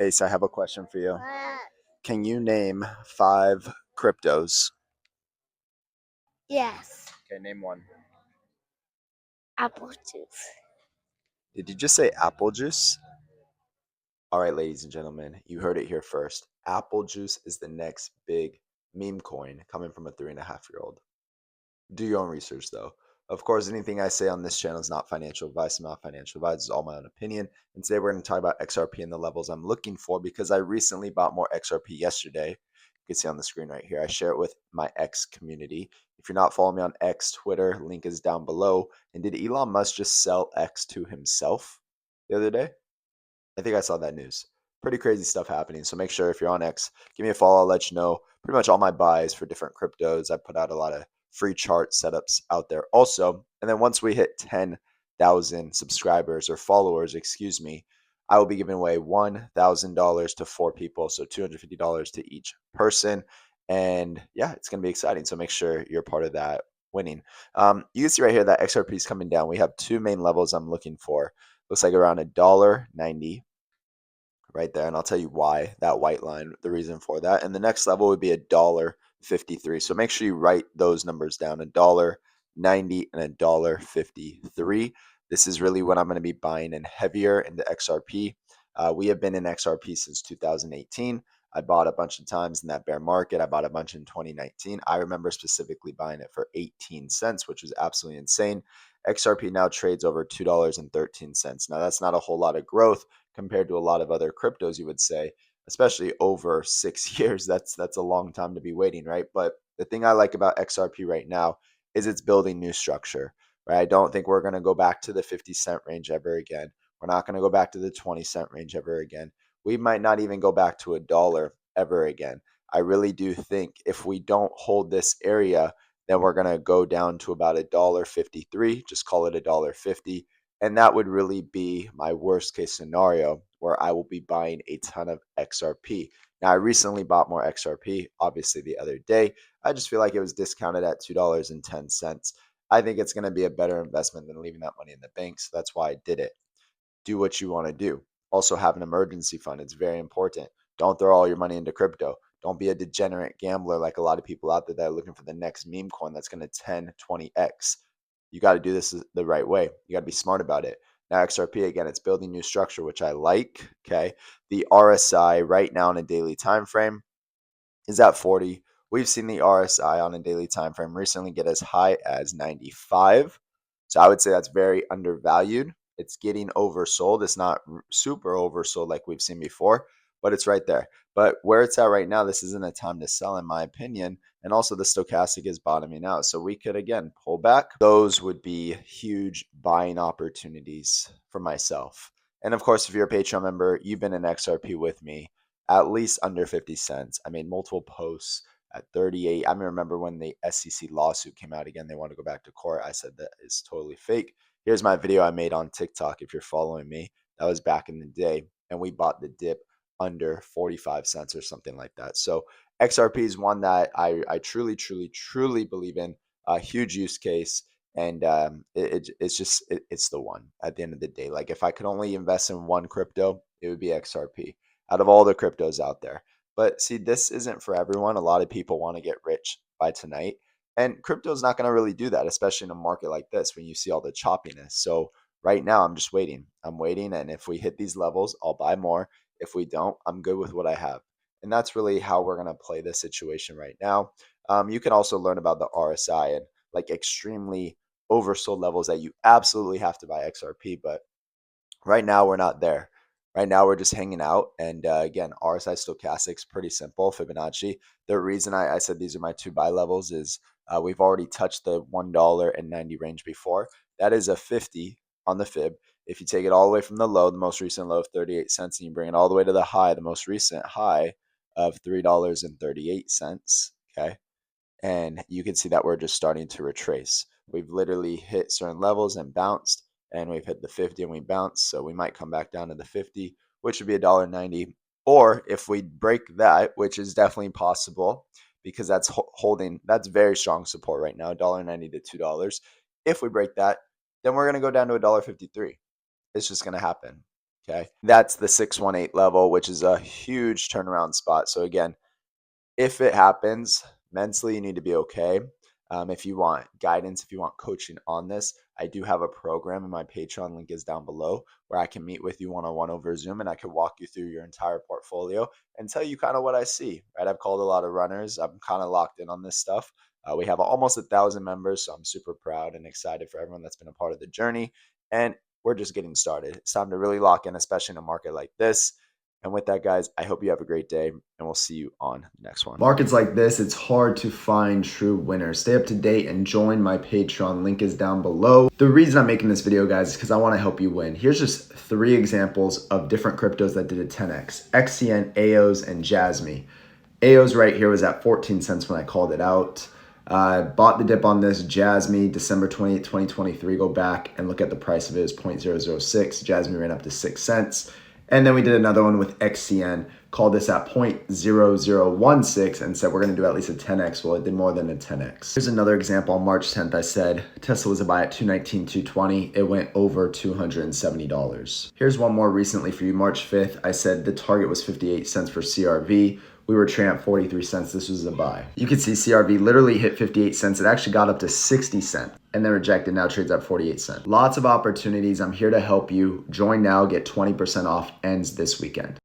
Ace, I have a question for you. What? Can you name 5 cryptos? Yes. Okay, name one. Apple juice. Did you just say apple juice? All right, ladies and gentlemen, you heard it here first. Apple juice is the next big meme coin coming from a 3.5-year-old. Do your own research, though. Of course, anything I say on this channel is not financial advice. I'm not financial advice. It's all my own opinion. And today we're going to talk about XRP and the levels I'm looking for because I recently bought more XRP yesterday. You can see on the screen right here. I share it with my X community. If you're not following me on X, Twitter, link is down below. And did Elon Musk just sell X to himself the other day? I think I saw that news. Pretty crazy stuff happening. So make sure if you're on X, give me a follow. I'll let you know pretty much all my buys for different cryptos. I put out a lot of free chart setups out there also. And then once we hit 10,000 subscribers or followers, excuse me, I will be giving away $1,000 to 4 people. So $250 to each person. And yeah, it's going to be exciting. So make sure you're part of that winning. You can see right here that XRP is coming down. We have 2 main levels I'm looking for. Looks like around $1.90 right there. And I'll tell you why that white line, the reason for that. And the next level would be $1.53. So make sure you write those numbers down, $1.90 and $1.53. This is really what I'm going to be buying in heavier into XRP. We have been in XRP since 2018. I bought a bunch of times in that bear market. I bought a bunch in 2019. I remember specifically buying it for 18 cents, which was absolutely insane. XRP now trades over $2.13. Now, that's not a whole lot of growth compared to a lot of other cryptos, you would say, especially over 6 years. That's a long time to be waiting, right? But the thing I like about XRP right now is it's building new structure, right? I don't think we're going to go back to the 50-cent range ever again. We're not going to go back to the 20-cent range ever again. We might not even go back to $1 ever again. I really do think if we don't hold this area, then we're going to go down to about $1.53. Just call it $1.50. And that would really be my worst case scenario where I will be buying a ton of XRP. Now, I recently bought more XRP, obviously, the other day. I just feel like it was discounted at $2.10. I think it's going to be a better investment than leaving that money in the bank. So that's why I did it. Do what you want to do. Also, have an emergency fund. It's very important. Don't throw all your money into crypto. Don't be a degenerate gambler like a lot of people out there that are looking for the next meme coin that's going to 10, 20x. You got to do this the right way. You got to be smart about it. Now, XRP, again, it's building new structure, which I like. Okay. The RSI right now in a daily time frame is at 40. We've seen the RSI on a daily time frame recently get as high as 95. So I would say that's very undervalued. It's getting oversold. It's not super oversold like we've seen before, but it's right there. But where it's at right now, this isn't a time to sell, in my opinion. And also, the stochastic is bottoming out. So we could, again, pull back. Those would be huge buying opportunities for myself. And of course, if you're a Patreon member, you've been in XRP with me at least under 50 cents. I made multiple posts at 38. I remember when the SEC lawsuit came out again, they want to go back to court. I said that is totally fake. Here's my video I made on TikTok if you're following me. That was back in the day. And we bought the dip under 45 cents or something like that. So XRP is one that I truly, truly, truly believe in. A huge use case. And it's the one at the end of the day. Like if I could only invest in one crypto, it would be XRP out of all the cryptos out there. But see, this isn't for everyone. A lot of people want to get rich by tonight. And crypto is not going to really do that, especially in a market like this when you see all the choppiness. So right now, I'm just waiting. I'm waiting. And if we hit these levels, I'll buy more. If we don't, I'm good with what I have. And that's really how we're going to play this situation right now. You can also learn about the RSI and like extremely oversold levels that you absolutely have to buy XRP. But right now, we're not there. Right now, we're just hanging out. And again, RSI stochastic is pretty simple. Fibonacci. The reason I said these are my 2 buy levels is we've already touched the $1.90 range before. That is a 50 on the fib. If you take it all the way from the low, the most recent low of 38 cents, and you bring it all the way to the high, the most recent high of $3.38. Okay. And you can see that we're just starting to retrace. We've literally hit certain levels and bounced, and we've hit the 50 and we bounced. So we might come back down to the 50, which would be $1.90. Or if we break that, which is definitely possible because that's holding, that's very strong support right now, $1.90 to $2. If we break that, then we're going to go down to $1.53. It's just going to happen. okay? That's the 618 level, which is a huge turnaround spot. So again, if it happens, mentally, you need to be okay. If you want guidance, if you want coaching on this, I do have a program, and my Patreon link is down below, where I can meet with you one-on-one over Zoom, and I can walk you through your entire portfolio and tell you kind of what I see, right? I've called a lot of runners. I'm kind of locked in on this stuff. We have almost 1,000 members, so I'm super proud and excited for everyone that's been a part of the journey. And we're just getting started. It's time to really lock in, especially in a market like this. And with that, guys, I hope you have a great day, and we'll see you on the next one. Markets like this, it's hard to find true winners. Stay up to date and join my Patreon. Link is down below. The reason I'm making this video, guys, is because I want to help you win. Here's just 3 examples of different cryptos that did a 10x. XCN, AOS, and Jasmy. AOS right here was at 14 cents when I called it out. Bought the dip on this. Jasmy, December 28th, 2023. Go back and look at the price of it. It was 0.006. Jasmy ran up to 6 cents. And then we did another one with XCN, called this at 0.0016 and said we're going to do at least a 10x. Well, it did more than a 10x. Here's another example. On March 10th, I said Tesla was a buy at $219, $220. It went over $270. Here's one more recently for you. March 5th, I said the target was 58 cents for CRV. We were trading at 43 cents. This was a buy. You can see CRV literally hit 58 cents. It actually got up to 60 cents and then rejected. Now trades at 48 cents. Lots of opportunities. I'm here to help you. Join now. Get 20% off. Ends this weekend.